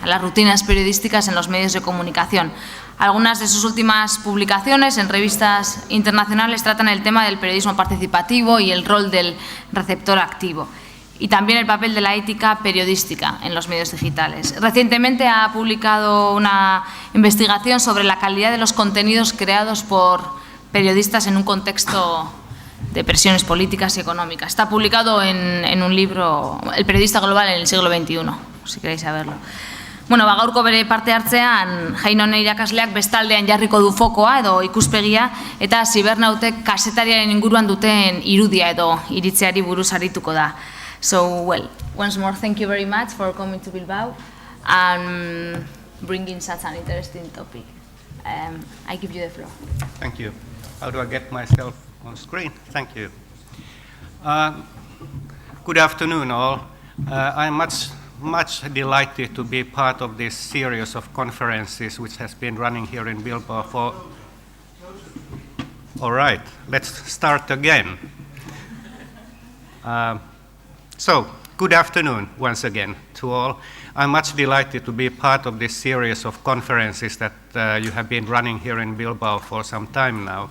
las rutinas periodísticas en los medios de comunicación. Algunas de sus últimas publicaciones en revistas internacionales tratan el tema del periodismo participativo y el rol del receptor activo, y también el papel de la ética periodística en los medios digitales. Recientemente ha publicado una investigación sobre la calidad de los contenidos creados por periodistas en un contexto de presiones políticas y económicas. Está publicado en un libro, El periodista global en el siglo XXI, si queréis saberlo. Bueno, gaurko bere parte hartzean, Heinonen irakasleak bestaldean jarriko du fokoa edo ikuspegia eta zibernautek kazetariaren inguruan duten irudia edo iritziari buruz arituko da. So, well, once more, thank you very much for coming to Bilbao and bringing such an interesting topic. I give you the floor. Thank you. How do I get myself on screen? Thank you. Good afternoon, all. I'm much delighted to be part of this series of conferences which has been running here in Bilbao for... All right, let's start again. So, good afternoon once again to all. I'm much delighted to be part of this series of conferences that you have been running here in Bilbao for some time now.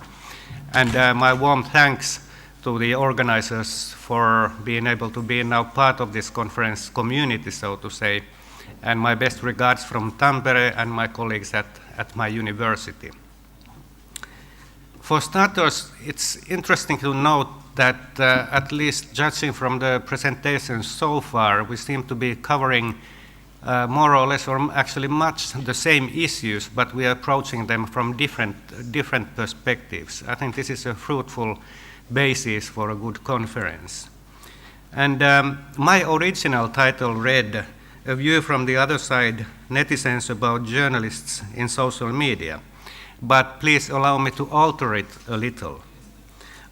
And my warm thanks to the organizers for being able to be now part of this conference community, so to say. And my best regards from Tampere and my colleagues at my university. For starters, it's interesting to note that at least judging from the presentations so far, we seem to be covering more or less, or actually much the same issues, but we are approaching them from different perspectives. I think this is a fruitful basis for a good conference. And my original title read, A View from the Other Side, Netizens About Journalists in Social Media. But please allow me to alter it a little.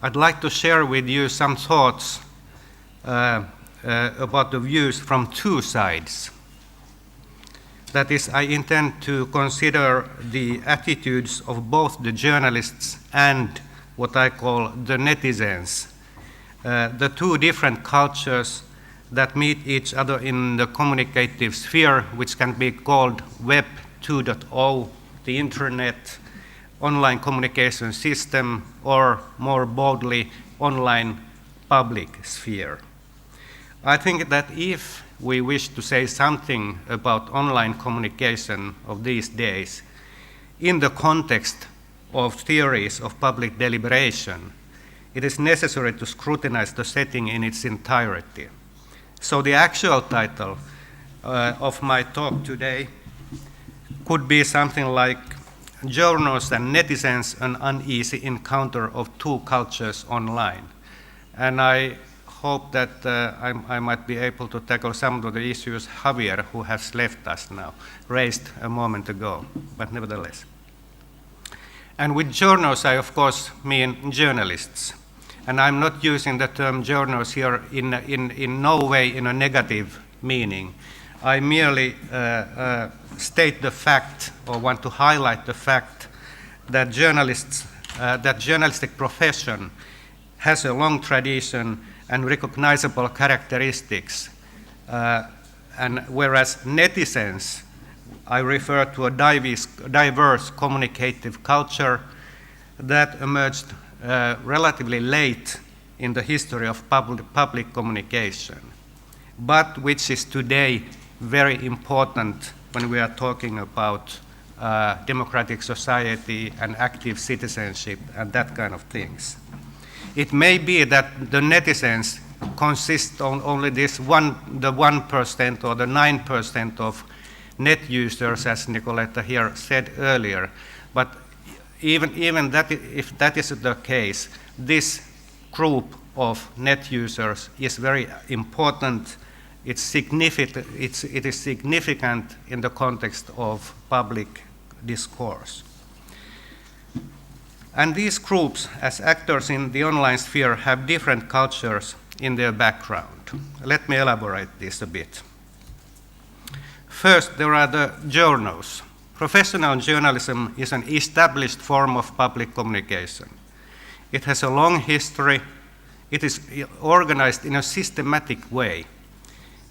I'd like to share with you some thoughts about the views from two sides. That is, I intend to consider the attitudes of both the journalists and what I call the netizens, the two different cultures that meet each other in the communicative sphere, which can be called Web 2.0, the Internet, online communication system, or more boldly, online public sphere. I think that if we wish to say something about online communication of these days in the context of theories of public deliberation, it is necessary to scrutinize the setting in its entirety. So the actual title of my talk today could be something like Journals and Netizens, an Uneasy Encounter of Two Cultures Online. And I hope that I might be able to tackle some of the issues Javier, who has left us now, raised a moment ago, but nevertheless. And with journals, I of course mean journalists. And I'm not using the term journals here in no way in a negative meaning. I merely state the fact, or want to highlight the fact, that that journalistic profession has a long tradition and recognizable characteristics. And whereas netizens, I refer to a diverse communicative culture that emerged relatively late in the history of public communication, but which is today very important when we are talking about democratic society and active citizenship and that kind of things. It may be that the netizens consist on only the 1% or the 9% of net users, as Nicoletta here said earlier, but even that, if that is the case, this group of net users is very important. It is significant in the context of public discourse. And these groups, as actors in the online sphere, have different cultures in their background. Let me elaborate this a bit. First, there are the journals. Professional journalism is an established form of public communication. It has a long history. It is organized in a systematic way,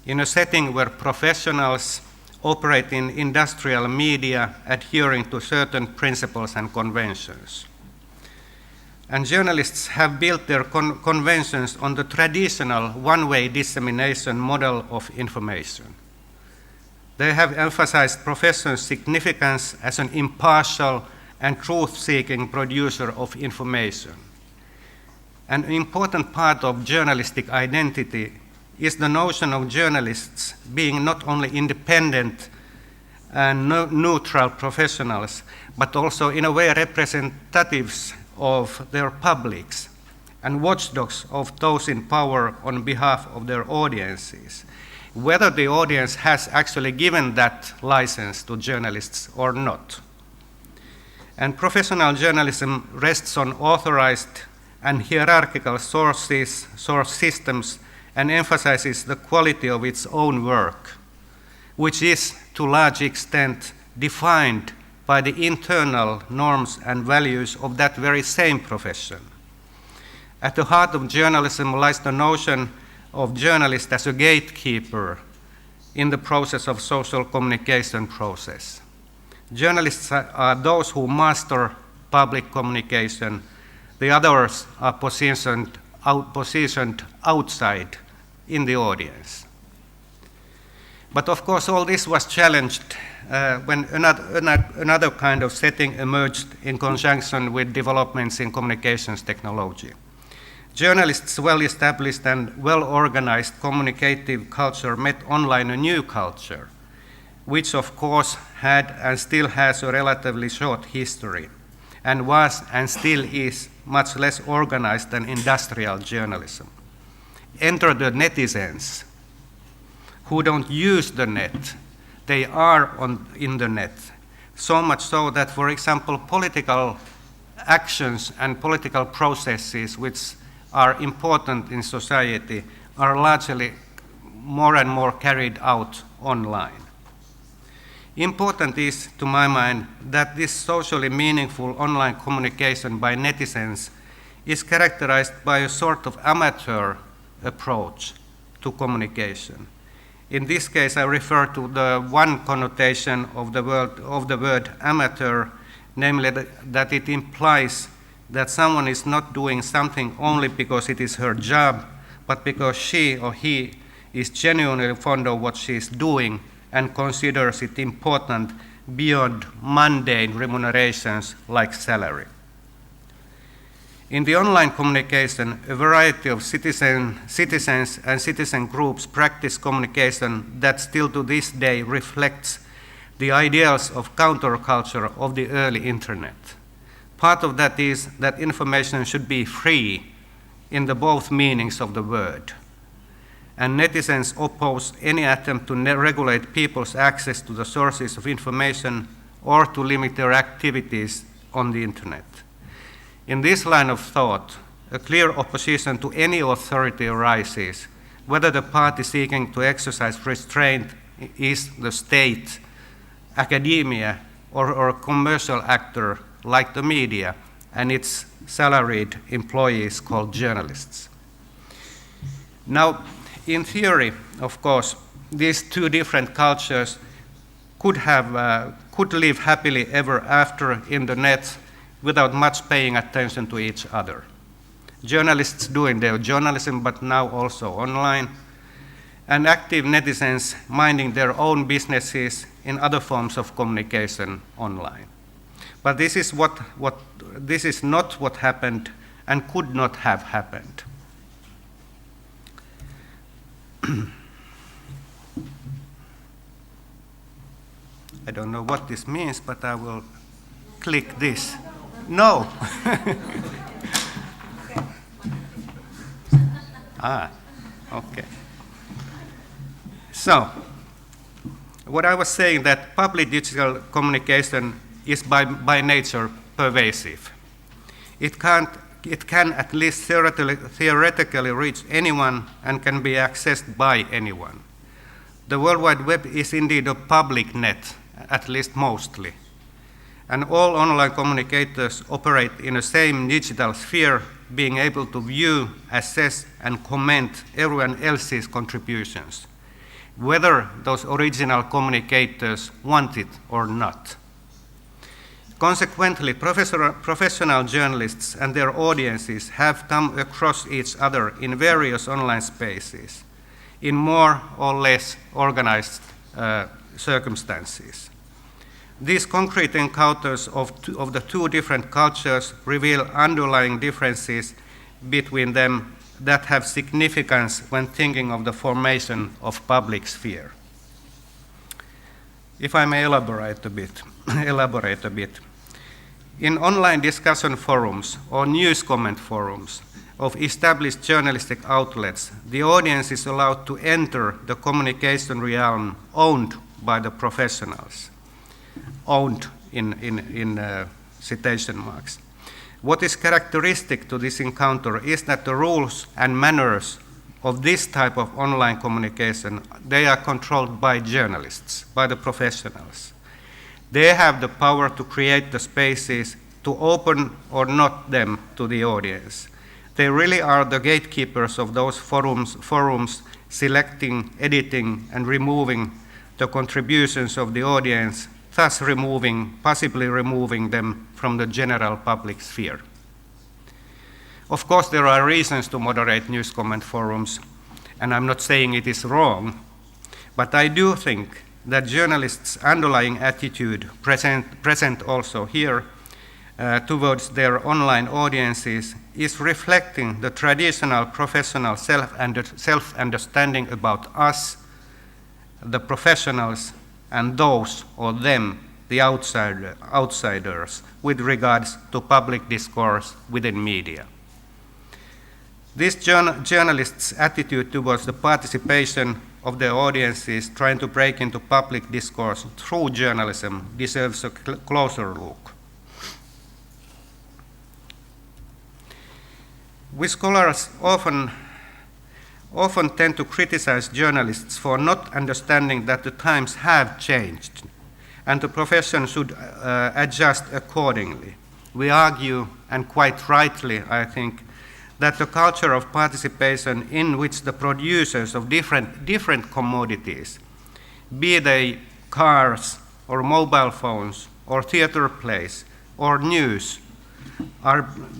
in a setting where professionals operate in industrial media adhering to certain principles and conventions. And journalists have built their conventions on the traditional one-way dissemination model of information. They have emphasized profession's significance as an impartial and truth-seeking producer of information. An important part of journalistic identity is the notion of journalists being not only independent and neutral professionals, but also in a way representatives of their publics and watchdogs of those in power on behalf of their audiences, whether the audience has actually given that license to journalists or not. And professional journalism rests on authorized and hierarchical source systems and emphasizes the quality of its own work, which is to a large extent defined by the internal norms and values of that very same profession. At the heart of journalism lies the notion of journalist as a gatekeeper in the process of social communication process. Journalists are those who master public communication. The others are positioned outside in the audience. But of course, all this was challenged when another kind of setting emerged in conjunction with developments in communications technology. Journalists' well-established and well-organized communicative culture met online a new culture, which of course had and still has a relatively short history, and was and still is much less organized than industrial journalism. Enter the netizens, who don't use the net. They are in the net. So much so that, for example, political actions and political processes which are important in society are largely more and more carried out online. Important is, to my mind, that this socially meaningful online communication by netizens is characterized by a sort of amateur approach to communication. In this case, I refer to the one connotation of the word amateur, namely that it implies that someone is not doing something only because it is her job, but because she or he is genuinely fond of what she is doing and considers it important beyond mundane remunerations like salary. In the online communication, a variety of citizens and citizen groups practice communication that still to this day reflects the ideals of counterculture of the early internet. Part of that is that information should be free in the both meanings of the word. And netizens oppose any attempt to regulate people's access to the sources of information or to limit their activities on the internet. In this line of thought, a clear opposition to any authority arises, whether the party seeking to exercise restraint is the state, academia, or a commercial actor like the media and its salaried employees called journalists. Now, in theory, of course, these two different cultures could live happily ever after in the net without much paying attention to each other. Journalists doing their journalism, but now also online, and active netizens minding their own businesses in other forms of communication online. But this is not what happened and could not have happened. I don't know what this means, but I will click this. No. Okay. So, what I was saying that public digital communication is by nature pervasive. It can at least theoretically reach anyone and can be accessed by anyone. The World Wide Web is indeed a public net, at least mostly. And all online communicators operate in the same digital sphere, being able to view, assess, and comment everyone else's contributions. whether those original communicators want it or not. Consequently, professional journalists and their audiences have come across each other in various online spaces, in more or less organized circumstances. These concrete encounters of the two different cultures reveal underlying differences between them that have significance when thinking of the formation of public sphere. If I may elaborate a bit. In online discussion forums or news comment forums of established journalistic outlets, the audience is allowed to enter the communication realm owned by the professionals, owned in citation marks. What is characteristic to this encounter is that the rules and manners of this type of online communication, they are controlled by journalists, by the professionals. They have the power to create the spaces, to open or not them to the audience. They really are the gatekeepers of those forums selecting, editing, and removing the contributions of the audience, thus possibly removing them from the general public sphere. Of course, there are reasons to moderate news comment forums, and I'm not saying it is wrong, but I do think that journalists' underlying attitude present also here towards their online audiences is reflecting the traditional professional self-understanding about us, the professionals, and those or them, the outsiders, with regards to public discourse within media. This journalists' attitude towards the participation of their audiences trying to break into public discourse through journalism deserves a closer look. We scholars often tend to criticize journalists for not understanding that the times have changed and the profession should adjust accordingly. We argue, and quite rightly, I think, that the culture of participation in which the producers of different commodities, be they cars or mobile phones or theater plays or news,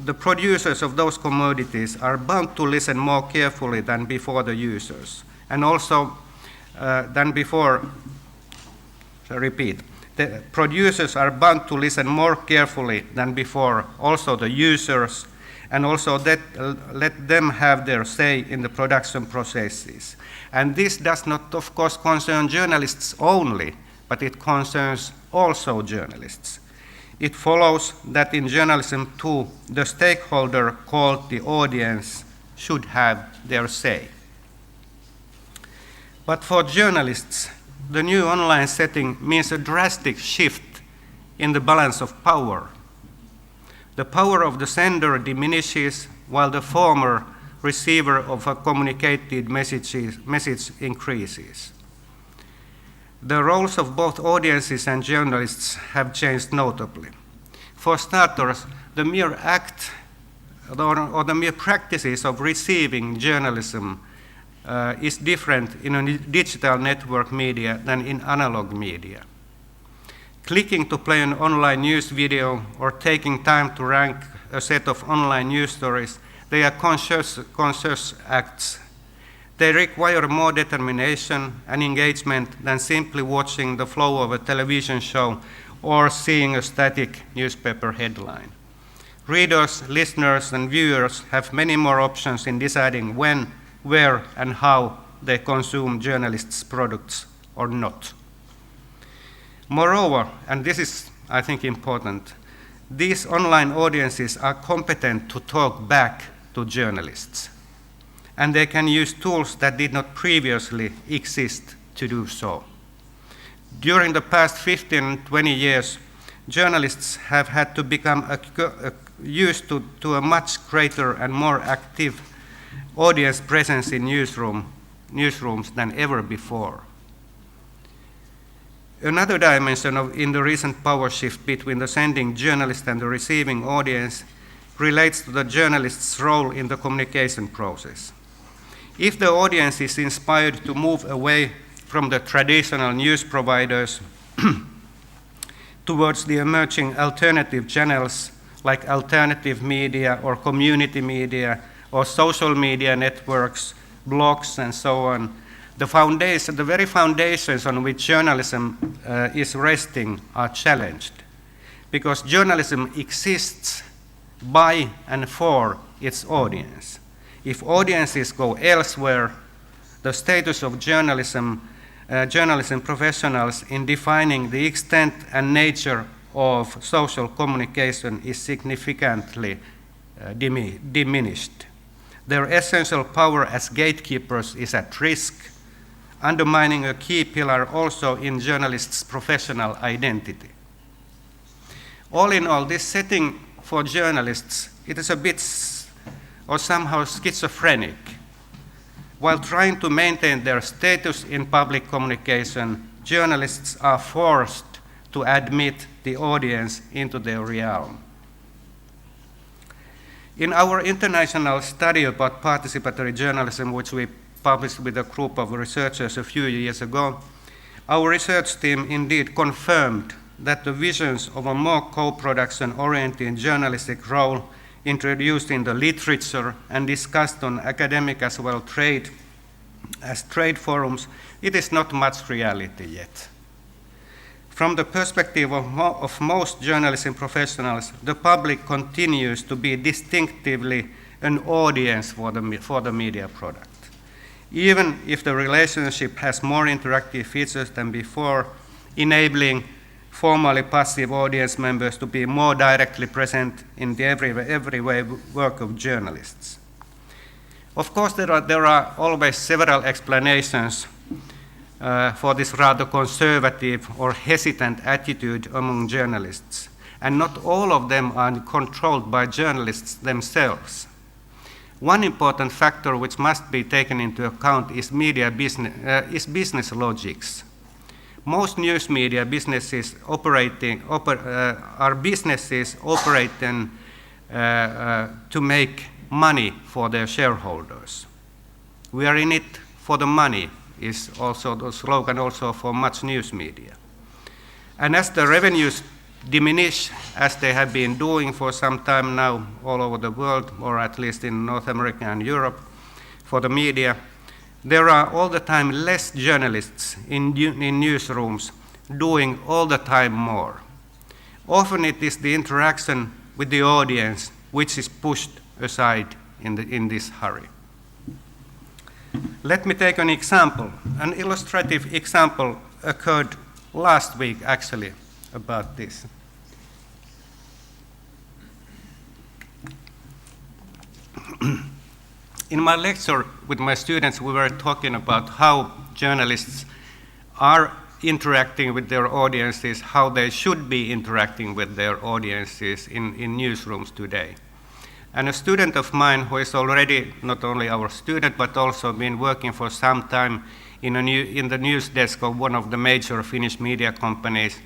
the producers of those commodities are bound to listen more carefully than before the users, and also the producers are bound to listen more carefully than before also the users, and also let them have their say in the production processes. And this does not, of course, concern journalists only, but it concerns also journalists. It follows that in journalism too, the stakeholder called the audience should have their say. But for journalists, the new online setting means a drastic shift in the balance of power. The power of the sender diminishes while the former receiver of a communicated message increases. The roles of both audiences and journalists have changed notably. For starters, the mere act or the mere practices of receiving journalism is different in a digital network media than in analog media. Clicking to play an online news video or taking time to rank a set of online news stories, they are conscious acts. They require more determination and engagement than simply watching the flow of a television show or seeing a static newspaper headline. Readers, listeners, and viewers have many more options in deciding when, where, and how they consume journalists' products or not. Moreover, and this is, I think, important, these online audiences are competent to talk back to journalists, and they can use tools that did not previously exist to do so. During the past 15, 20 years, journalists have had to become used to a much greater and more active audience presence in newsrooms than ever before. Another dimension in the recent power shift between the sending journalist and the receiving audience relates to the journalist's role in the communication process. If the audience is inspired to move away from the traditional news providers towards the emerging alternative channels like alternative media or community media or social media networks, blogs, and so on. The very foundations on which journalism is resting are challenged, because journalism exists by and for its audience. If audiences go elsewhere, the status of journalism professionals in defining the extent and nature of social communication is significantly diminished. Their essential power as gatekeepers is at risk, undermining a key pillar also in journalists' professional identity. All in all, this setting for journalists, it is a bit or somehow schizophrenic. While trying to maintain their status in public communication, journalists are forced to admit the audience into their realm. In our international study about participatory journalism, which we published with a group of researchers a few years ago, our research team indeed confirmed that the visions of a more co-production-oriented journalistic role introduced in the literature and discussed on academic as well as trade forums, it is not much reality yet. From the perspective of most journalism professionals, the public continues to be distinctively an audience for the media product. Even if the relationship has more interactive features than before, enabling formally passive audience members to be more directly present in the everyday work of journalists. Of course, there are always several explanations for this rather conservative or hesitant attitude among journalists, and not all of them are controlled by journalists themselves. One important factor which must be taken into account is business logics. Most news media businesses are businesses operating to make money for their shareholders. We are in it for the money is also the slogan also for much news media. And as the revenues diminish, as they have been doing for some time now all over the world, or at least in North America and Europe, for the media, there are all the time less journalists in newsrooms doing all the time more. Often it is the interaction with the audience which is pushed aside in this hurry. Let me take an example. An illustrative example occurred last week actually about this. In my lecture with my students, we were talking about how journalists are interacting with their audiences, how they should be interacting with their audiences in newsrooms today. And a student of mine who is already not only our student, but also been working for some time in the news desk of one of the major Finnish media companies,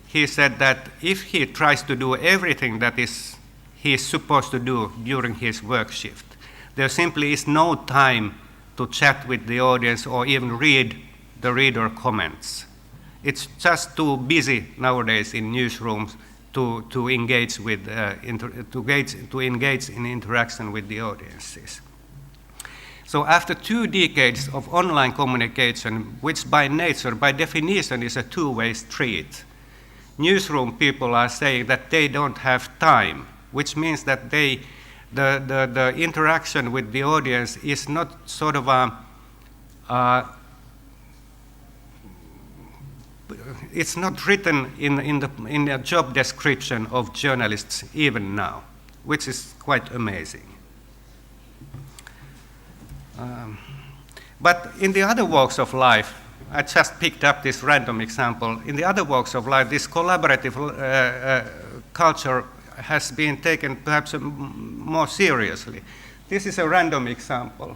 he said that if he tries to do everything that he is supposed to do during his work shift, there simply is no time to chat with the audience or even read the reader comments. It's just too busy nowadays in newsrooms to engage in interaction with the audiences. So after 2 decades of online communication, which by nature, by definition, is a two-way street, newsroom people are saying that they don't have time, which means that the interaction with the audience is not sort of it's not written in the job description of journalists even now, which is quite amazing. But in the other walks of life, I just picked up this random example. In the other walks of life, this collaborative culture has been taken perhaps more seriously. This is a random example.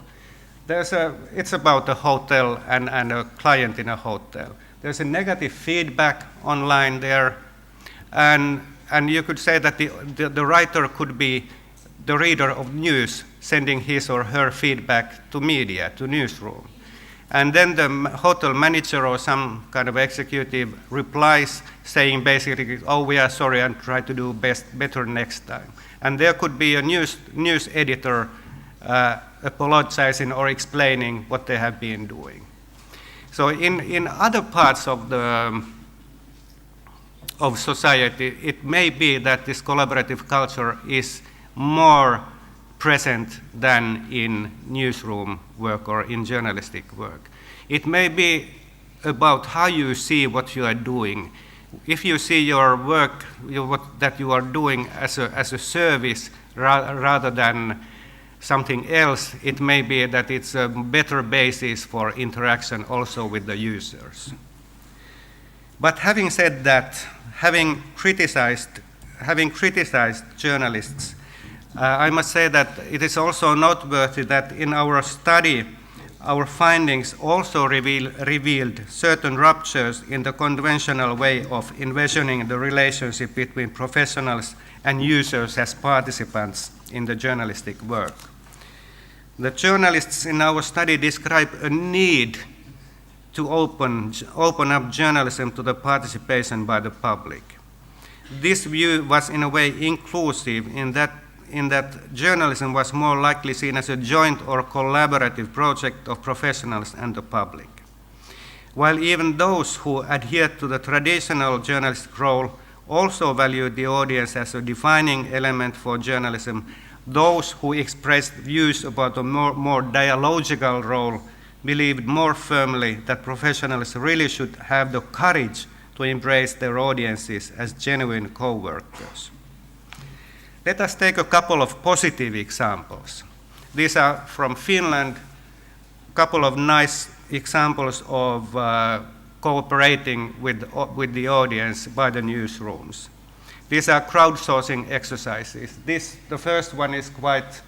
It's about a hotel and a client in a hotel. There's a negative feedback online there, and you could say that the writer could be the reader of news sending his or her feedback to media, to newsroom. And then the hotel manager or some kind of executive replies saying basically, oh, we are sorry and try to do better next time. And there could be a news editor apologizing or explaining what they have been doing. So in other parts of society, it may be that this collaborative culture is more present than in newsroom work or in journalistic work. It may be about how you see what you are doing. If you see your work that you are doing as a service rather than something else, it may be that it's a better basis for interaction also with the users. But having said that, having criticized journalists, I must say that it is also noteworthy that in our study, our findings also revealed certain ruptures in the conventional way of envisioning the relationship between professionals and users as participants in the journalistic work. The journalists in our study describe a need to open up journalism to the participation by the public. This view was in a way inclusive in that journalism was more likely seen as a joint or collaborative project of professionals and the public. While even those who adhered to the traditional journalistic role also valued the audience as a defining element for journalism, those who expressed views about a more dialogical role believed more firmly that professionals really should have the courage to embrace their audiences as genuine co-workers. Let us take a couple of positive examples. These are from Finland, a couple of nice examples of cooperating with the audience by the newsrooms. These are crowdsourcing exercises. The first one is quite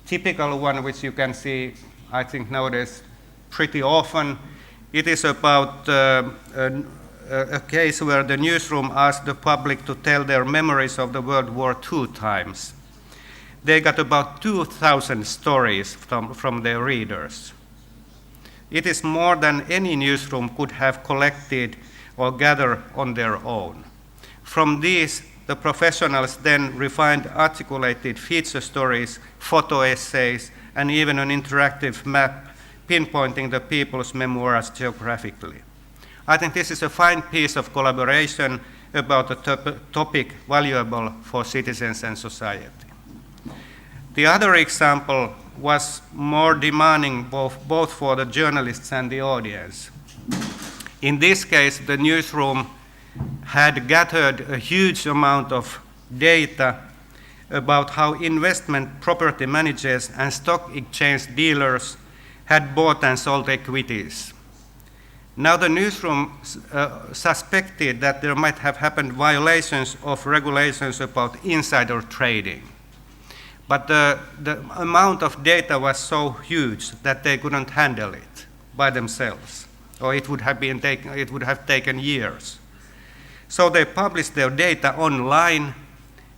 typical one, which you can see, I think, nowadays pretty often. It is about a case where the newsroom asked the public to tell their memories of the World War II times. They got about 2,000 stories from their readers. It is more than any newsroom could have collected or gathered on their own. From these, the professionals then refined articulated feature stories, photo essays, and even an interactive map pinpointing the people's memoirs geographically. I think this is a fine piece of collaboration about a topic valuable for citizens and society. The other example was more demanding both for the journalists and the audience. In this case, the newsroom had gathered a huge amount of data about how investment property managers and stock exchange dealers had bought and sold equities. Now the newsroom suspected that there might have happened violations of regulations about insider trading. But the amount of data was so huge that they couldn't handle it by themselves, or it would have taken years. So they published their data online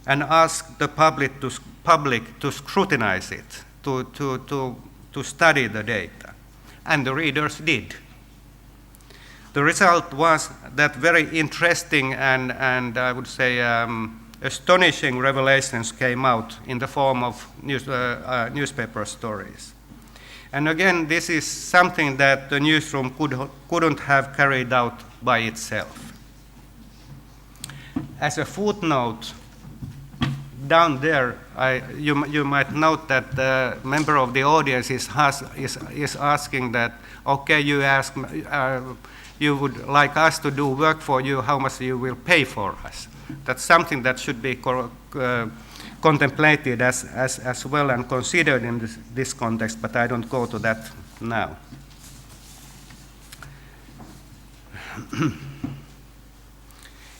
and asked the public to scrutinize it, to study the data. And the readers did. The result was that very interesting and I would say astonishing revelations came out in the form of newspaper stories. And again, this is something that the newsroom couldn't have carried out by itself. As a footnote, down there, you might note that the member of the audience is asking that, okay, you would like us to do work for you, how much you will pay for us. That's something that should be contemplated as well and considered in this context, but I don't go to that now.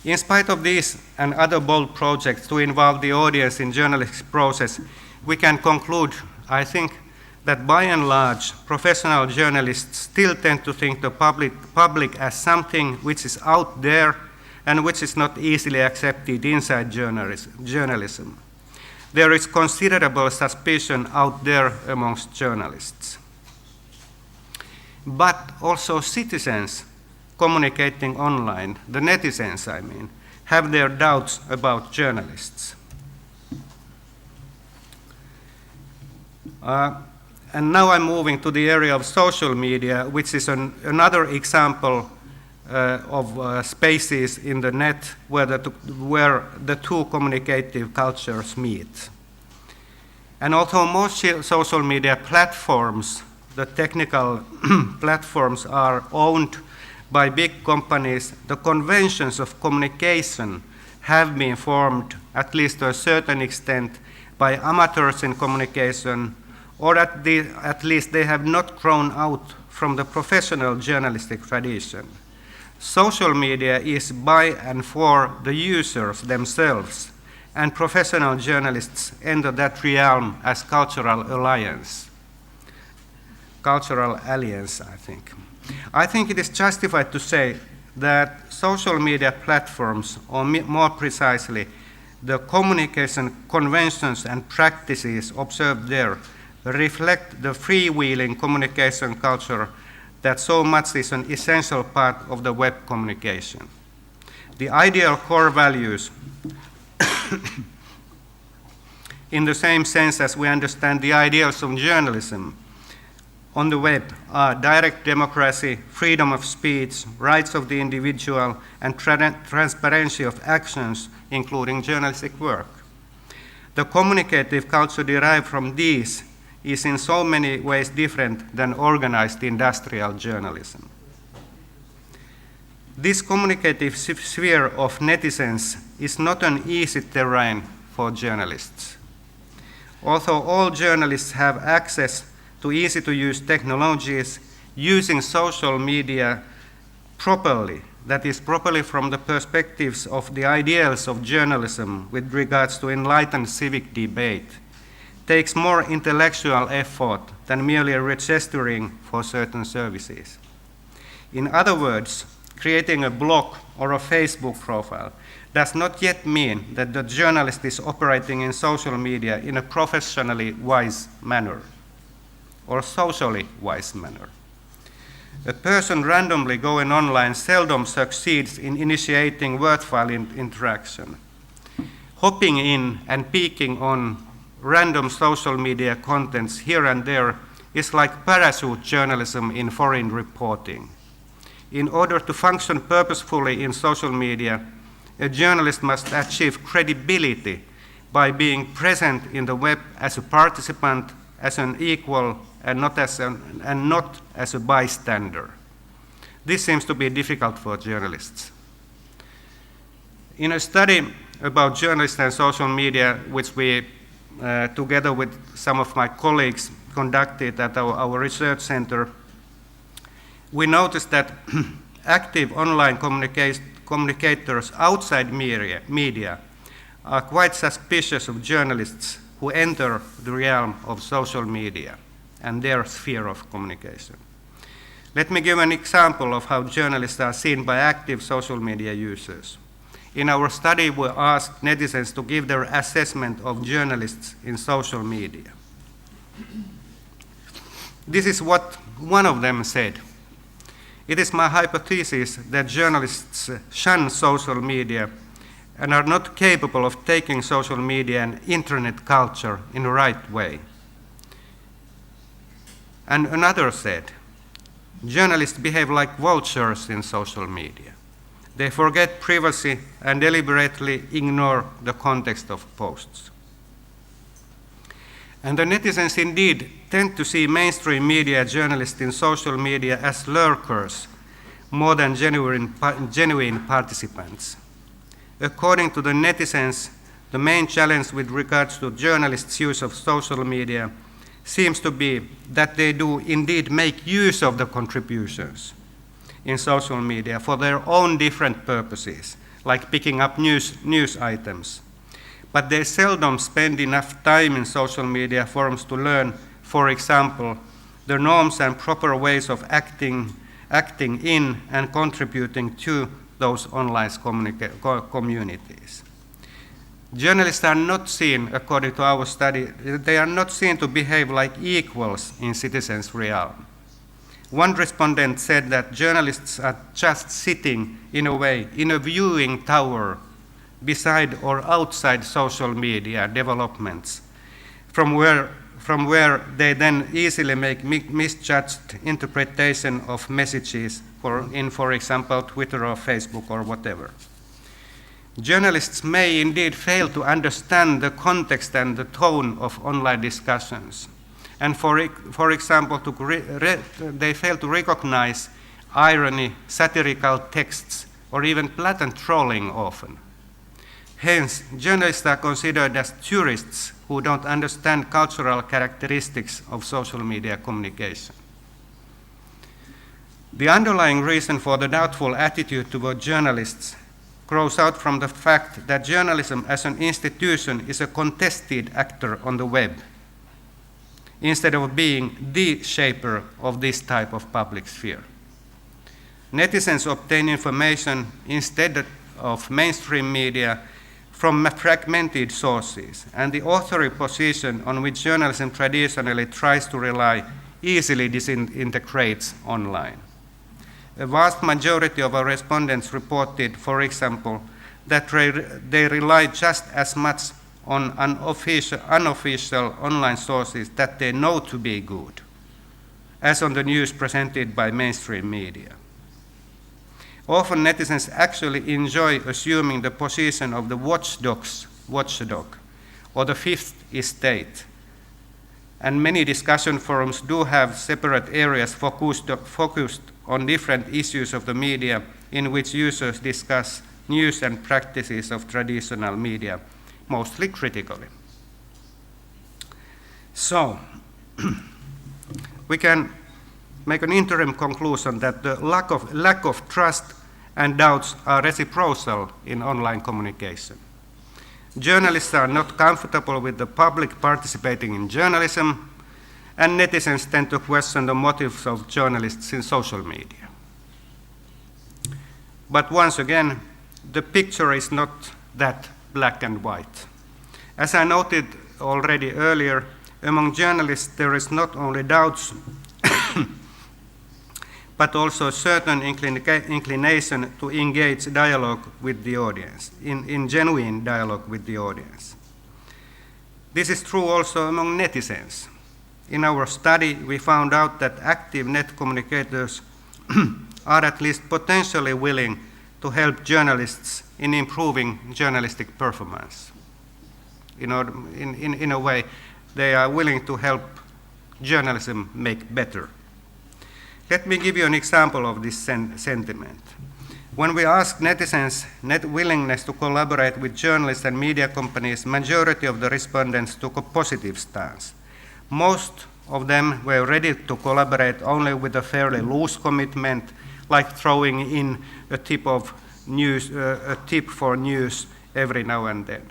In spite of these and other bold projects to involve the audience in journalistic process, we can conclude, I think, that by and large, professional journalists still tend to think the public as something which is out there and which is not easily accepted inside journalism. There is considerable suspicion out there amongst journalists. but also citizens communicating online, the netizens I mean, have their doubts about journalists. And now I'm moving to the area of social media, which is another example of spaces in the net where the two communicative cultures meet. And although most social media platforms, the technical platforms, are owned by big companies, the conventions of communication have been formed, at least to a certain extent, by amateurs in communication, or at least they have not grown out from the professional journalistic tradition. Social media is by and for the users themselves, and professional journalists enter that realm as cultural alliance, I think. I think it is justified to say that social media platforms, or more precisely, the communication conventions and practices observed there, reflect the freewheeling communication culture that so much is an essential part of the web communication. The ideal core values, in the same sense as we understand the ideals of journalism on the web, are direct democracy, freedom of speech, rights of the individual, and transparency of actions, including journalistic work. The communicative culture derived from these is in so many ways different than organized industrial journalism. This communicative sphere of netizens is not an easy terrain for journalists. Although all journalists have access to easy-to-use technologies, using social media properly, that is, properly from the perspectives of the ideals of journalism with regards to enlightened civic debate, takes more intellectual effort than merely registering for certain services. In other words, creating a blog or a Facebook profile does not yet mean that the journalist is operating in social media in a professionally wise manner or socially wise manner. A person randomly going online seldom succeeds in initiating worthwhile interaction. Hopping in and peeking on random social media contents here and there is like parachute journalism in foreign reporting. In order to function purposefully in social media, a journalist must achieve credibility by being present in the web as a participant, as an equal, and not as a bystander. This seems to be difficult for journalists. In a study about journalists and social media, which we, together with some of my colleagues, conducted at our research center, we noticed that active online communicators outside media are quite suspicious of journalists who enter the realm of social media and their sphere of communication. Let me give an example of how journalists are seen by active social media users. In our study, we asked netizens to give their assessment of journalists in social media. This is what one of them said. It is my hypothesis that journalists shun social media and are not capable of taking social media and internet culture in the right way. And another said, journalists behave like vultures in social media. They forget privacy and deliberately ignore the context of posts. And the netizens indeed tend to see mainstream media journalists in social media as lurkers more than genuine participants. According to the netizens, the main challenge with regards to journalists' use of social media seems to be that they do indeed make use of the contributions in social media for their own different purposes, like picking up news items. But they seldom spend enough time in social media forums to learn, for example, the norms and proper ways of acting in and contributing to those online communities. Journalists are not seen, according to our study, they are not seen to behave like equals in citizens' realm. One respondent said that journalists are just sitting, in a way, in a viewing tower beside or outside social media developments, from where they then easily make misjudged interpretation of messages for example, Twitter or Facebook or whatever. Journalists may indeed fail to understand the context and the tone of online discussions. And for example, they fail to recognize irony, satirical texts, or even blatant trolling often. Hence, journalists are considered as tourists who don't understand cultural characteristics of social media communication. The underlying reason for the doubtful attitude toward journalists grows out from the fact that journalism as an institution is a contested actor on the web, instead of being the shaper of this type of public sphere. Netizens obtain information instead of mainstream media from fragmented sources, and the authority position on which journalism traditionally tries to rely easily disintegrates online. A vast majority of our respondents reported, for example, that they rely just as much on unofficial online sources that they know to be good, as on the news presented by mainstream media. Often netizens actually enjoy assuming the position of the watchdog, or the fifth estate. And many discussion forums do have separate areas focused on different issues of the media in which users discuss news and practices of traditional media, mostly critically. So, we can make an interim conclusion that the lack of trust and doubts are reciprocal in online communication. Journalists are not comfortable with the public participating in journalism, and netizens tend to question the motives of journalists in social media. But once again, the picture is not that black and white. As I noted already earlier, among journalists there is not only doubts, but also a certain inclination to engage dialogue with the audience, in genuine dialogue with the audience. This is true also among netizens. In our study, we found out that active net communicators are at least potentially willing to help journalists in improving journalistic performance. In a way, they are willing to help journalism make better. Let me give you an example of this sentiment. When we asked netizens' willingness to collaborate with journalists and media companies, majority of the respondents took a positive stance. Most of them were ready to collaborate only with a fairly loose commitment, like throwing in a tip for news every now and then.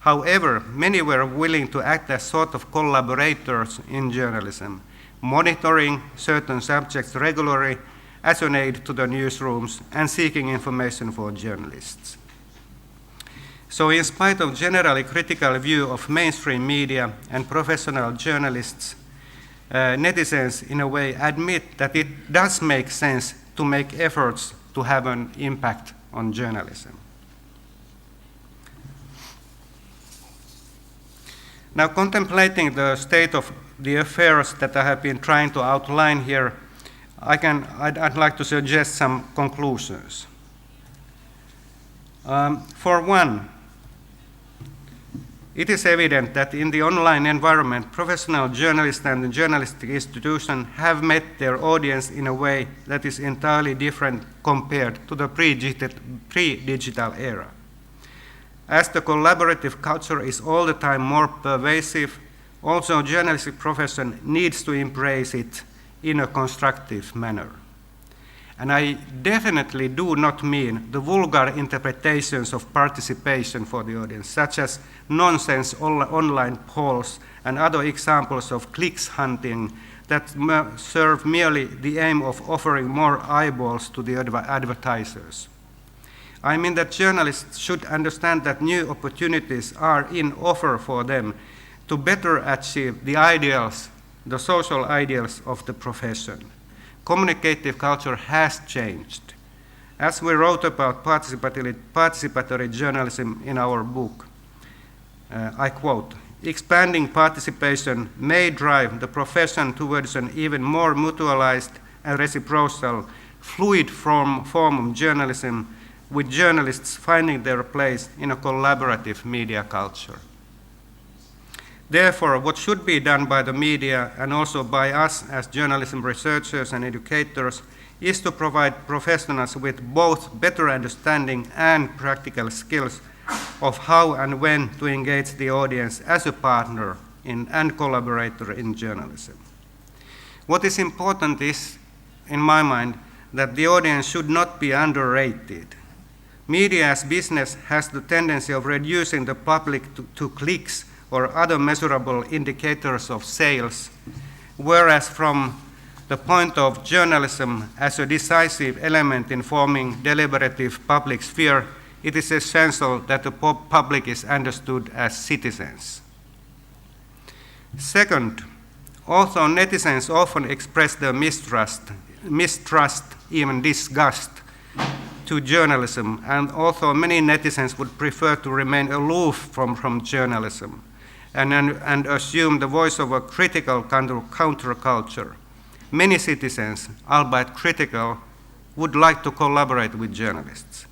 However, many were willing to act as sort of collaborators in journalism, monitoring certain subjects regularly as an aid to the newsrooms and seeking information for journalists. So in spite of generally critical view of mainstream media and professional journalists, netizens in a way admit that it does make sense to make efforts to have an impact on journalism. Now, contemplating the state of the affairs that I have been trying to outline here, I'd like to suggest some conclusions. For one, it is evident that in the online environment, professional journalists and the journalistic institution have met their audience in a way that is entirely different compared to the pre-digital era. As the collaborative culture is all the time more pervasive, also journalistic profession needs to embrace it in a constructive manner. And I definitely do not mean the vulgar interpretations of participation for the audience, such as nonsense online polls and other examples of clicks hunting that serve merely the aim of offering more eyeballs to the advertisers. I mean that journalists should understand that new opportunities are in offer for them to better achieve the ideals, the social ideals of the profession. communicative culture has changed. As we wrote about participatory journalism in our book, I quote, "Expanding participation may drive the profession towards an even more mutualized and reciprocal, fluid form of journalism, with journalists finding their place in a collaborative media culture." Therefore, what should be done by the media and also by us as journalism researchers and educators is to provide professionals with both better understanding and practical skills of how and when to engage the audience as a partner and collaborator in journalism. What is important is, in my mind, that the audience should not be underrated. Media as business has the tendency of reducing the public to clicks or other measurable indicators of sales, whereas from the point of journalism as a decisive element in forming deliberative public sphere, it is essential that the public is understood as citizens. Second, although netizens often express their mistrust, even disgust to journalism, and although many netizens would prefer to remain aloof from journalism and assume the voice of a critical counterculture, many citizens, albeit critical, would like to collaborate with journalists.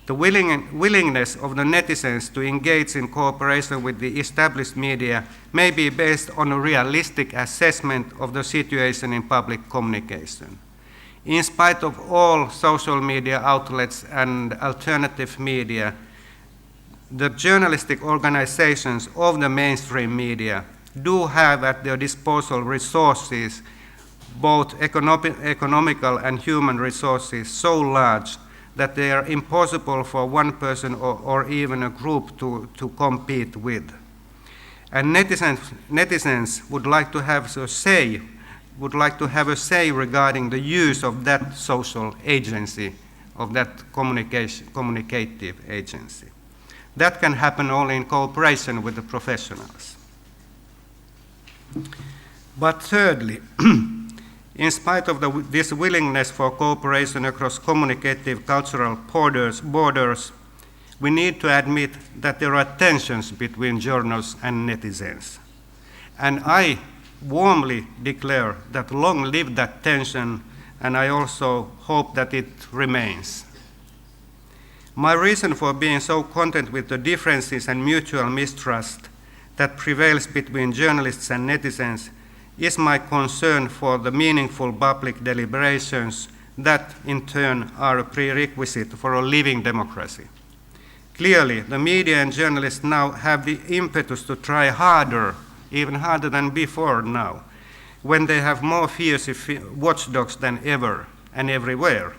The willingness of the netizens to engage in cooperation with the established media may be based on a realistic assessment of the situation in public communication. In spite of all social media outlets and alternative media, the journalistic organizations of the mainstream media do have at their disposal resources, both economical and human resources, so large that they are impossible for one person or even a group to compete with. And netizens would like to have a say regarding the use of that social agency, of that communicative agency. That can happen only in cooperation with the professionals. But thirdly, in spite of this willingness for cooperation across communicative cultural borders, we need to admit that there are tensions between journals and netizens. And I warmly declare that long live that tension, and I also hope that it remains. My reason for being so content with the differences and mutual mistrust that prevails between journalists and netizens is my concern for the meaningful public deliberations that, in turn, are a prerequisite for a living democracy. Clearly, the media and journalists now have the impetus to try harder, even harder than before now, when they have more fierce watchdogs than ever and everywhere,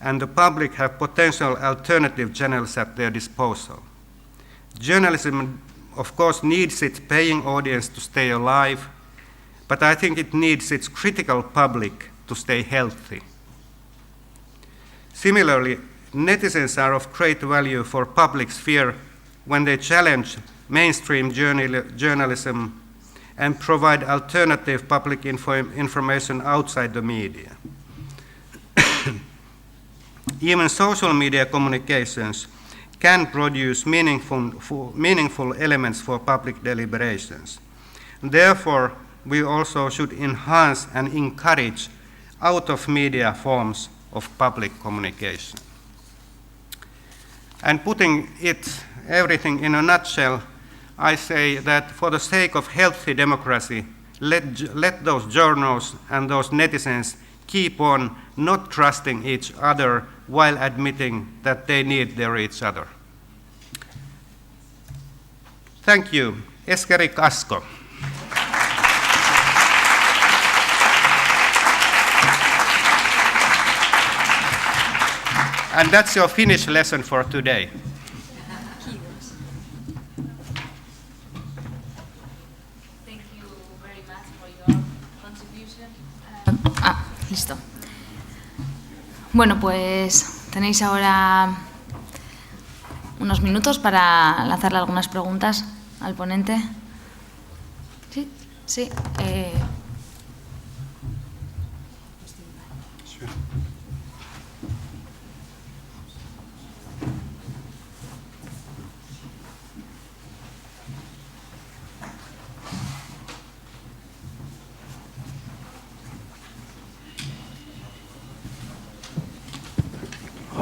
and the public have potential alternative channels at their disposal. Journalism, of course, needs its paying audience to stay alive, but I think it needs its critical public to stay healthy. Similarly, netizens are of great value for public sphere when they challenge mainstream journalism and provide alternative public information outside the media. Even social media communications can produce meaningful elements for public deliberations. Therefore, we also should enhance and encourage out-of-media forms of public communication. And putting everything in a nutshell, I say that for the sake of healthy democracy, let those journals and those netizens keep on not trusting each other while admitting that they need each other. Thank you. Eskeri Kasko. And that's your Finnish lesson for today. Thank you very much for your contribution. Listo. Bueno, pues tenéis ahora unos minutos para lanzarle algunas preguntas al ponente. Sí, sí.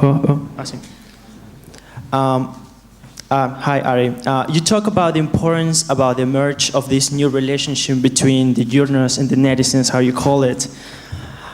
I see. Hi, Ari. You talk about the importance about the merge of this new relationship between the journalists and the netizens, how you call it.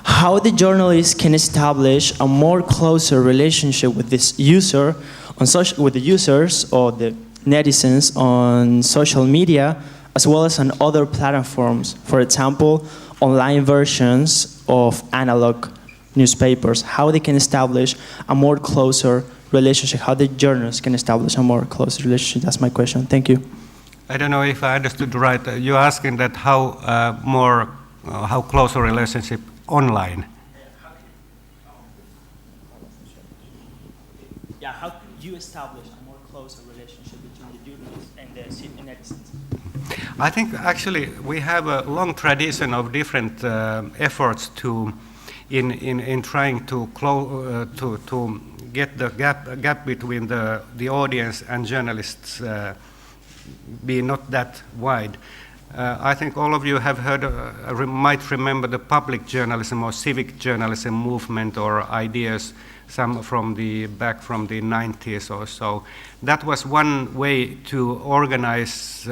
How the journalists can establish a more closer relationship with this user with the users or the netizens on social media, as well as on other platforms. For example, online versions of analog newspapers. How they can establish a more closer relationship, how the journalists can establish a more close relationship. That's my question. Thank you. I don't know if I understood right. You're asking that how close a relationship online? Yeah, how could you establish a more closer relationship between the journalists and the netizens? I think actually we have a long tradition of different efforts in trying to get the gap between the audience and journalists be not that wide. I think all of you have heard, might remember the public journalism or civic journalism movement or ideas, some back from the 90s or so. That was one way to organize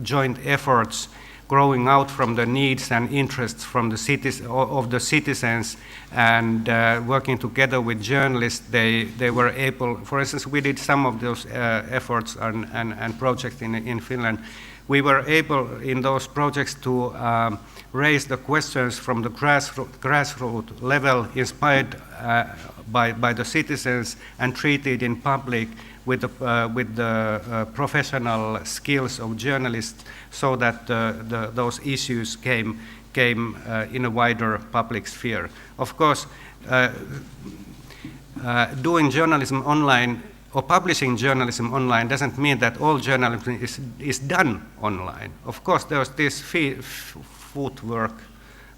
joint efforts growing out from the needs and interests from the citizens and working together with journalists. They were able, for instance, we did some of those efforts and projects in Finland. We were able in those projects to raise the questions from the grassroots level, inspired by the citizens and treated in public with the professional skills of journalists, so that those issues came in a wider public sphere. Of course, doing journalism online or publishing journalism online doesn't mean that all journalism is done online. Of course, there's this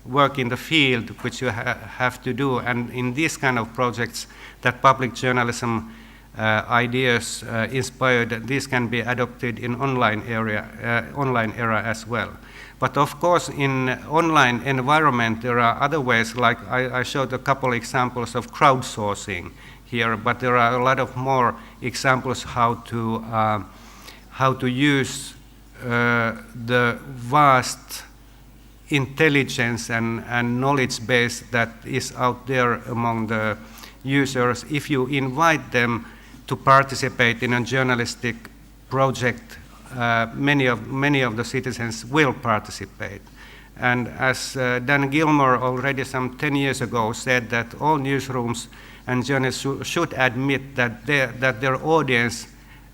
work in the field which you have to do, and in these kind of projects that public journalism ideas inspired, these can be adopted in online era as well. But of course, in online environment, there are other ways, like I showed a couple examples of crowdsourcing here, but there are a lot of more examples how to use the vast intelligence and knowledge base that is out there among the users. If you invite them to participate in a journalistic project, many of the citizens will participate. And as Dan Gilmore already some 10 years ago said, that all newsrooms and journalists should admit that their audience,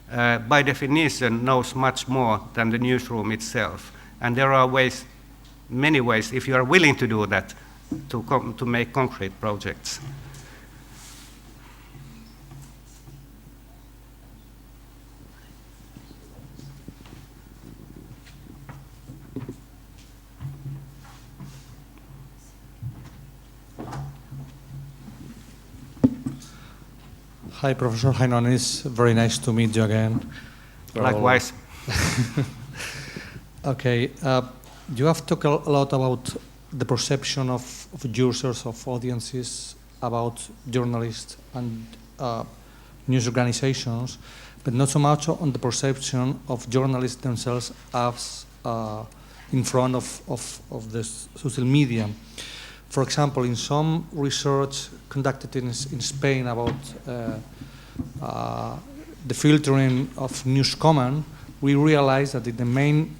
by definition, knows much more than the newsroom itself. And there are many ways, if you are willing to do that, to make concrete projects. Hi, Professor Heinonen. It's very nice to meet you again. Likewise. Okay. You have talked a lot about the perception of users, of audiences, about journalists and news organizations, but not so much on the perception of journalists themselves as in front of the social media. For example, in some research conducted in Spain about the filtering of news comment, we realized that in the main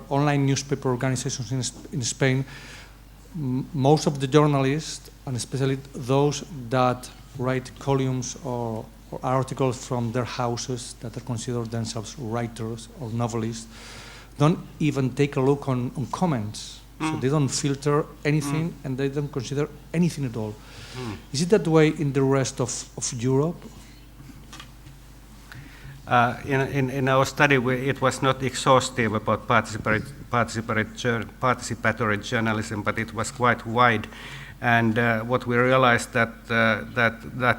online newspaper organizations in Spain, most of the journalists, and especially those that write columns or articles from their houses that are considered themselves writers or novelists, don't even take a look on comments. So they don't filter anything and they don't consider anything at all. Is it that way in the rest of Europe? In our study, it was not exhaustive about participatory journalism, but it was quite wide. And what we realized that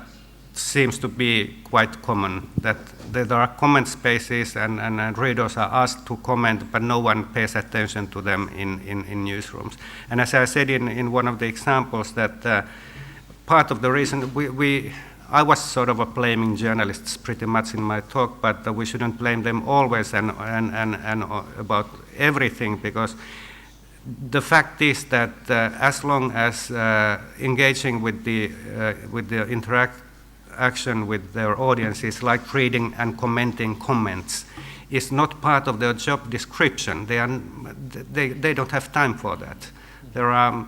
seems to be quite common, that there are comment spaces and readers are asked to comment, but no one pays attention to them in newsrooms. And as I said in one of the examples, that part of the reason I was sort of blaming journalists pretty much in my talk, but we shouldn't blame them always and about everything, because the fact is that as long as engaging with the interaction with their audiences, like reading and commenting comments, is not part of their job description, they don't have time for that. There are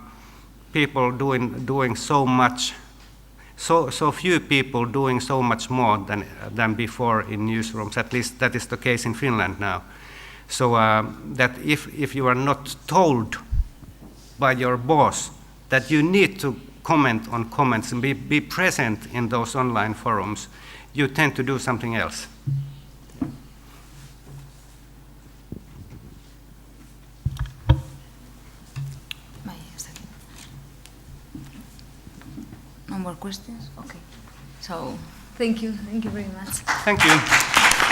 people doing so much. So few people doing so much more than before in newsrooms. At least that is the case in Finland now. So that if you are not told by your boss that you need to comment on comments and be present in those online forums, you tend to do something else. No more questions? Okay. So, thank you very much. Thank you.